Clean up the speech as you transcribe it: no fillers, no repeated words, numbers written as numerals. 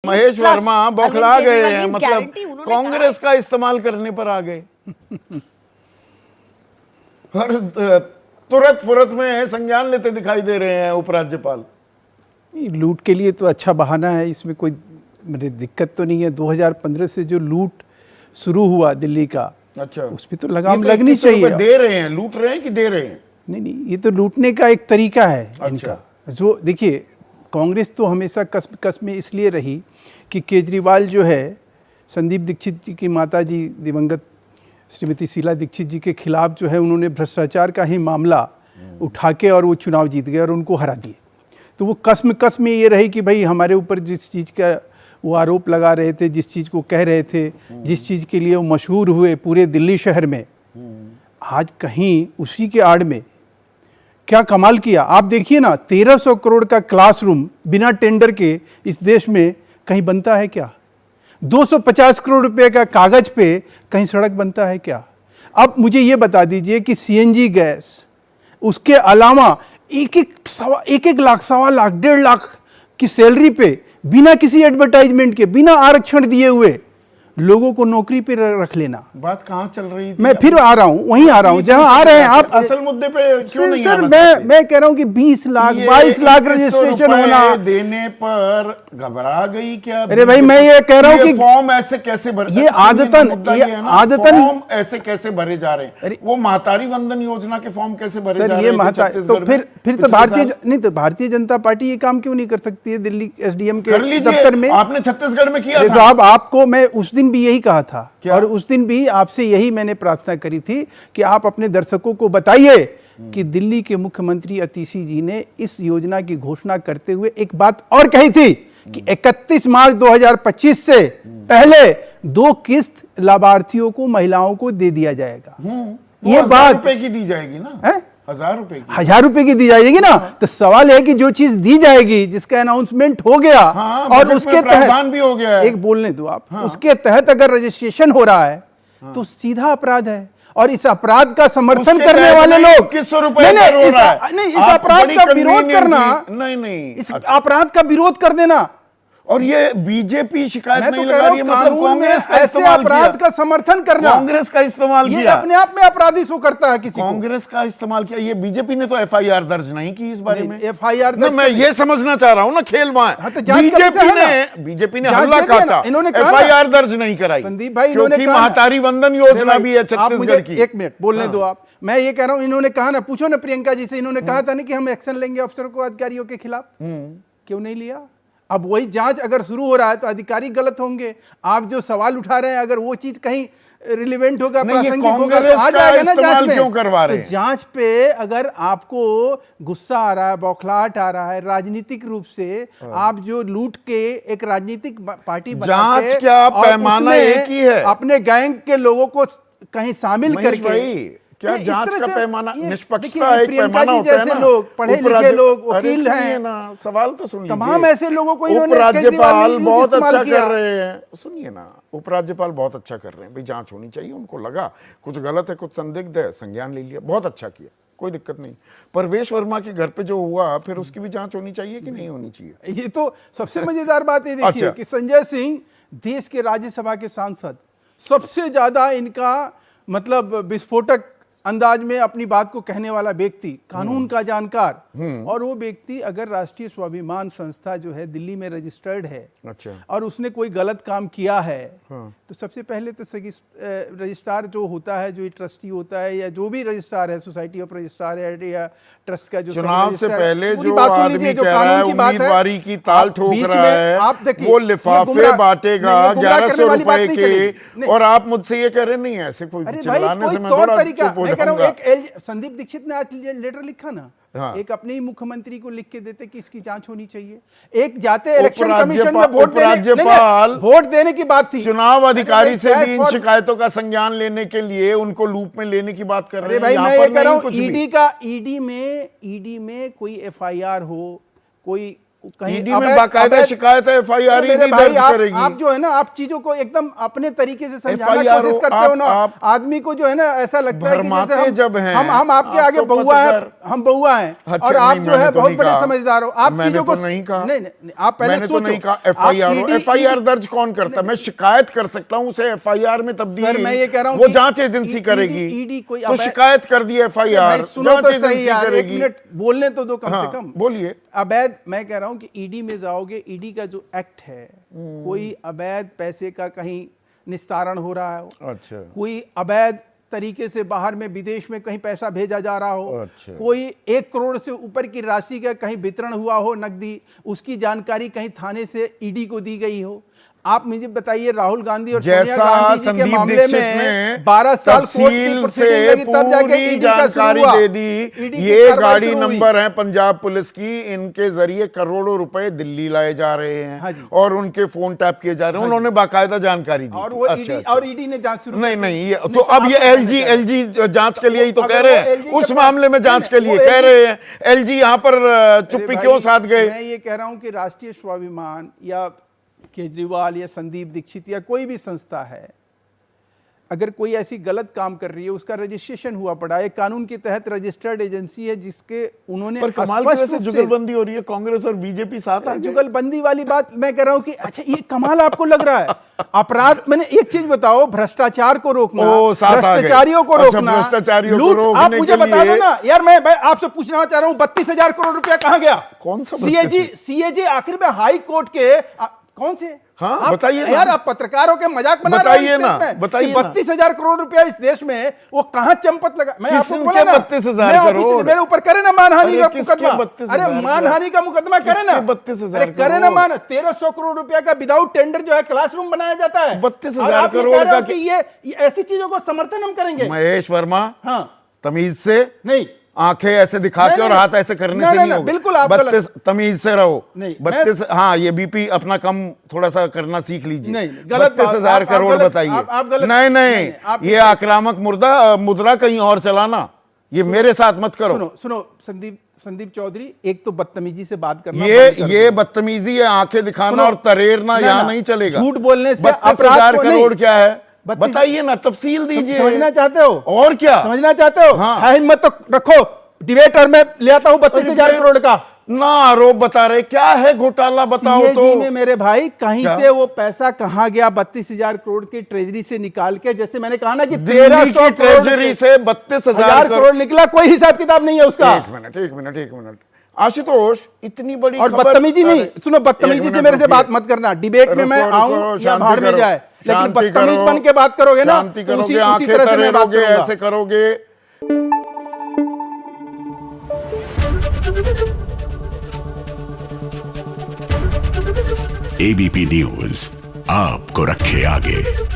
महेश वर्मा बौखला गए हैं, मतलब कांग्रेस का इस्तेमाल करने पर आ गए और तुरंत फुरत में संज्ञान लेते दिखाई दे रहे हैं उपराज्यपाल। लूट के लिए तो अच्छा बहाना है, इसमें कोई मेरे दिक्कत तो नहीं है। 2015 से जो लूट शुरू हुआ दिल्ली का, अच्छा, उस पर तो लगाम लगनी चाहिए। दे रहे हैं, लूट रहे हैं कि दे रहे हैं? नहीं, ये तो लूटने का एक तरीका है अच्छा। इनका। जो देखिए, कांग्रेस तो हमेशा कसम में इसलिए रही कि केजरीवाल जो है, संदीप दीक्षित जी की माता जी दिवंगत श्रीमती शीला दीक्षित जी के खिलाफ जो है, उन्होंने भ्रष्टाचार का ही मामला उठा के और वो चुनाव जीत गए और उनको हरा दिए। तो वो कसम में ये रही कि भाई हमारे ऊपर जिस चीज़ का वो आरोप लगा रहे थे, जिस चीज़ को कह रहे थे, जिस चीज़ के लिए वो मशहूर हुए पूरे दिल्ली शहर में, आज कहीं उसी के आड़ में क्या कमाल किया। आप देखिए ना, 1300 करोड़ का क्लासरूम बिना टेंडर के इस देश में कहीं बनता है क्या? 250 करोड़ रुपए का कागज पे कहीं सड़क बनता है क्या? अब मुझे ये बता दीजिए कि सीएनजी गैस, उसके अलावा एक लाख, सवा लाख, 1.5 लाख की सैलरी पे बिना किसी एडवर्टाइजमेंट के, बिना आरक्षण दिए हुए लोगों को नौकरी पे रख लेना। बात कहाँ चल रही थी? मैं फिर आ रहा हूँ, वहीं आ रहा हूँ जहां आ रहे हैं आप। असल मुद्दे पे क्यों नहीं सर, आना? मैं कह रहा हूँ कि 20 लाख 22 लाख रजिस्ट्रेशन होना देने पर घबरा गई क्या? अरे भाई, मैं ये कह रहा हूँ कि फॉर्म ऐसे कैसे भरे, ये आदतन फॉर्म ऐसे कैसे भरे जा रहे हैं? वो महतारी वंदन योजना के फॉर्म कैसे भरे जा रहे हैं? तो फिर तो भारतीय जनता पार्टी ये काम क्यों नहीं कर सकती है दिल्ली एसडीएम के दफ्तर में? आपने छत्तीसगढ़ में किया था। साहब, आपको मैं उस दिन भी यही कहा था, और उस दिन भी आपसे यही मैंने प्रार्थना करी थी कि आप अपने दर्शकों को बताइए कि दिल्ली के मुख्यमंत्री अतीशी जी ने इस योजना की घोषणा करते हुए एक बात और कही थी कि 31 मार्च 2025 से पहले 2 किस्त लाभार्थियों को, महिलाओं को दे दिया जाएगा। ये बात रुपए की दी जाएगी ना? है 1000 रुपए की दी जाएगी ना? तो सवाल है कि जो चीज दी जाएगी, जिसका अनाउंसमेंट हो गया, और उसके तहत भी हो गया है, एक बोलने दो आप, उसके तहत अगर रजिस्ट्रेशन हो रहा है तो सीधा अपराध है। और इस अपराध का समर्थन करने वाले लोग, किस रुपए नहीं, इस अपराध का विरोध करना, नहीं, इस अपराध का विरोध कर देना, और ये बीजेपी शिकायत नहीं लगा रही है, मतलब कांग्रेस का ऐसे अपराध का समर्थन करना, कांग्रेस का इस्तेमाल किया, ये अपने आप में अपराधी शो करता है किसी कांग्रेस का इस्तेमाल किया। ये बीजेपी ने तो एफआईआर दर्ज नहीं की इस बारे में। एफआईआर मैं ये समझना चाह रहा हूं ना, खेल वहां बीजेपी ने हमला काटा, एफआईआर दर्ज नहीं कराई। संदीप भाई, क्योंकि महतारी वंदन योजना भी है छत्तीसगढ़ की। एक मिनट बोलने दो आप। मैं ये कह रहा हूं, इन्होंने कहा ना, पूछो ना प्रियंका जी से, इन्होंने कहा था ना कि हम एक्शन लेंगे अफसरों को, अधिकारियों के खिलाफ। क्यों नहीं लिया? अब वही जांच अगर शुरू हो रहा है तो अधिकारी गलत होंगे। आप जो सवाल उठा रहे हैं, अगर वो चीज कहीं रिलेवेंट होगा, प्रासंगिक होगा, तो आ जाएगा ना जांच में। क्यों करवा रहे हैं? तो जांच पे अगर आपको गुस्सा आ रहा है, बौखलाहट आ रहा है, राजनीतिक रूप से आप जो लूट के एक राजनीतिक पार्टी बना के, जांच क्या पैमाना एक ही है, अपने गैंग के लोगों को कहीं शामिल करके, क्या जांच का पैमाना निष्पक्षता है? प्रियंका जी जैसे लोग, पढ़े लिखे लोग, वकील हैं ना, सवाल तो सुन लीजिए। तमाम ऐसे लोगों को इन्होंने, उपराज्यपाल बहुत अच्छा कर रहे हैं, सुनिए ना, उपराज्यपाल बहुत अच्छा कर रहे हैं भाई, जांच होनी चाहिए। उनको लगा कुछ गलत है, कुछ संदिग्ध है, संज्ञान ले लिया, बहुत अच्छा किया, कोई दिक्कत नहीं। परवेश वर्मा के घर पे जो हुआ, फिर उसकी भी जांच होनी चाहिए कि नहीं होनी चाहिए? ये तो सबसे मजेदार बात है, देखिए कि संजय सिंह देश के राज्यसभा के सांसद, सबसे ज्यादा इनका मतलब विस्फोटक अंदाज में अपनी बात को कहने वाला व्यक्ति, कानून का जानकार, और वो व्यक्ति अगर राष्ट्रीय स्वाभिमान संस्था जो है दिल्ली में रजिस्टर्ड है, अच्छा, और उसने कोई गलत काम किया है, तो सबसे पहले तो रजिस्ट्रार जो होता है, जो ट्रस्टी होता है, या जो भी रजिस्ट्रार है, सोसाइटी ऑफ रजिस्ट्रार है या ट्रस्ट का जो चुनाव से पहले जो आदमी कह रहा है उम्मीदवारी की ताल ठोक रहा है, वो लिफाफे बांटेगा 1100 रुपए के, और आप मुझसे ये कह रहे नहीं ऐसे कोई चिल्लाने से मैं थोड़ा चुप हो जाऊंगा। एक संदीप दीक्षित ने आज लेटर लिखा ना, एक अपने ही मुख्यमंत्री को लिख के देते कि इसकी जांच होनी चाहिए। एक जाते इलेक्शन कमीशन में वोट देने की बात थी, चुनाव अधिकारी से भी इन शिकायतों का संज्ञान लेने के लिए उनको लूप में लेने की बात कर रहे हैं। भाई मैं ये कह रहा हूं, ईडी में कोई एफआईआर हो, कोई कहीं ईडी में बाकायदा शिकायत है, FIR मेरे ईडी भाई, दर्ज करेगी। आप जो है ना, आप चीजों को एकदम अपने तरीके से समझाने की FIR कोशिश करते हो ना, आप आदमी को जो है ना ऐसा लगता है कि भरमाते जैसे जब हैं, हम आपके आप आगे तो बउआ है, पत्रकार- हम बउआ हैं, अच्छा, और आप नहीं, जो मैंने है तो बहुत नहीं बड़े कहा। समझदार हो। आप मैंने चीजों तो को नहीं कहा। नहीं, आप पहले मैंने तो सोचो। नहीं कहा आप FIR हो। ED FIR दर्ज कौन करता है? मैं शिकायत कर सकता हूं, उसे FIR में तब्दील सर, मैं ये कह रहा हूं वो कि जांच एजेंसी करेगी। ED कोई तो अब- शिकायत कर दी FIR, भाई सुनो जांच तो सही एजेंसी यार, एक करेगी। मिनट बोलने तो दो कम हाँ, से कम। बोलिए। अवैध, मैं कह रहा हूं कि ईडी में जाओगे, ईडी का जो एक्ट है, कोई अवैध पैसे का कहीं निस्तारण हो रहा हो, अच्छा, कोई अवैध तरीके से बाहर में विदेश में कहीं पैसा भेजा जा रहा हो, अच्छा। कोई 1 करोड़ से ऊपर की राशि का कहीं वितरण हुआ हो नकदी, उसकी जानकारी कहीं थाने से ईडी को दी गई हो। आप मुझे बताइए, राहुल गांधी और सोनिया जैसा गांधी जी के संदीप मामले दीक्षित में ने 12 साल कोर्ट की तफसील प्रोसीडिंग से लगी, तब जाके पूरी ईडी का शुरू जानकारी हुआ। दे ईडी दी। की ये कार्रवाई गाड़ी शुरू हुई। नंबर है पंजाब पुलिस की, इनके जरिए करोड़ों रुपए दिल्ली लाए जा रहे हैं। हाँ जी। और उनके फोन टैप किए जा रहे हैं। उन्होंने बाकायदा जानकारी दी और थी। वो अच्छा, ईडी अच्छा। और ईडी ने जांच शुरू नहीं की। नहीं, ये नहीं, तो अब ये आप LG जांच के लिए ही तो अगर कह वो रहे हैं, LG के उस पास- मामले में जांच के नहीं, लिए वो कह LG रहे हैं। LG यहाँ पर चुप्पी अरे क्यों भाई, साध गए? मैं ये कह रहा हूं कि राष्ट्रीय स्वाभिमान या केजरीवाल या संदीप दीक्षित या कोई भी संस्था है, अगर कोई ऐसी गलत काम कर रही है, उसका रजिस्ट्रेशन हुआ पड़ा है, कानून के तहत रजिस्टर्ड एजेंसी है, जिसके उन्होंने पर कमाल की स्पष्ट वैसे रूप से- जुगलबंदी हो रही है, कांग्रेस और बीजेपी साथ आ गए। जुगलबंदी वाली बात मैं कह रहा हूं कि अच्छा, ये कमाल आपको लग रहा है? अपराध, मैंने एक चीज बताओ, भ्रष्टाचार को रोकना, ओ, साथ आ गए। भ्रष्टाचारियों को अच्छा, रोकना, भ्रष्टाचारियों को लूट, रोकने आप मुझे के बता लिए- दो ना यार, मैं आपसे पूछना चाह रहा हूं, 32,000 करोड़ रुपया कहां गया? कौन सा सीएजी आखिर में हाई कोर्ट के कौन से? हाँ, आप- बताइए ना। यार, आप पत्रकारों के मजाक बना रहे बताइए ना, बताइए ना। 32,000 करोड़ रुपया इस देश में वो कहां चंपत लगा? मैं आपको किसके बोला ना, 32,000 मैं ऑफिस- करोड़? मेरे ऊपर करे ना मानहानि अरे का किसके मुकदमा। 32,000 अरे मानहानि का मुकदमा करे ना, किसके 32,000 अरे करे ना करोड़? मान 1,300 करोड़ रुपया का विदाउट टेंडर जो है क्लासरूम बनाया जाता है। 32,000 और आप ये करोड़ कह रहे हो का कि ये ऐसी चीजों को समर्थन हम करेंगे? महेश वर्मा, हाँ, तमीज से, नहीं, आंखें ऐसे दिखा नहीं, के और नहीं, हाथ ऐसे करने नहीं, से नहीं, नहीं होगा। बिल्कुल आप 32, तमीज से रहो। नहीं, 32, हाँ, ये बीपी अपना कम थोड़ा सा करना सीख लीजिए। नहीं, गलत बात, 32,000 आप करोड़ गलत- बताइए। आप गलत- नहीं नहीं, आप- ये आक्रामक मुद्रा कहीं और चलाना, ये मेरे साथ मत करो। सुनो संदीप चौधरी, एक तो बदतमीजी से बात करना बंद कर ये दो। बदतमीजी है, आंखें दिखाना सुनो, और तरेरना ना, यहाँ ना, नहीं चलेगा। झूठ बोलने से 32,000 अपराध को करोड़ नहीं। क्या है? 32 बताइए ना, तफसील दीजिए। समझना चाहते हो? और क्या समझना चाहते हो? हाँ। है हिम्मत तो रखो, डिबेट और मैं ले आता हूं 32,000 अरे करोड़ का। ना आरोप बता रहे, क्या है घोटाला बताओ CAG तो। में मेरे भाई कहीं क्या? से वो पैसा कहां गया 32,000 करोड़ की ट्रेजरी से निकाल के? जैसे मैंने कहा ना कि दिल्ली 1,300 की ट्रेजरी से 32,000 करोड़ निकला, कोई हिसाब किताब नहीं है उसका। एक मिनट आशुतोष, इतनी बड़ी और खबर- बदतमीजी नहीं, अरे, सुनो, एक बदतमीजी से मिनट मेरे से रुकिए। बात मत करना। डिबेट में मैं रुको, आऊं या शांति भाड़ में करो, जाए, लेकिन शांति बदतमीज करो, बन के बात करोगे ना, शांति तो उसी करोगे, आंखें तरह से मैं बात तरेरोगे, करूंगा। ऐसे करोगे। एबीपी न्यूज आपको रखे आगे।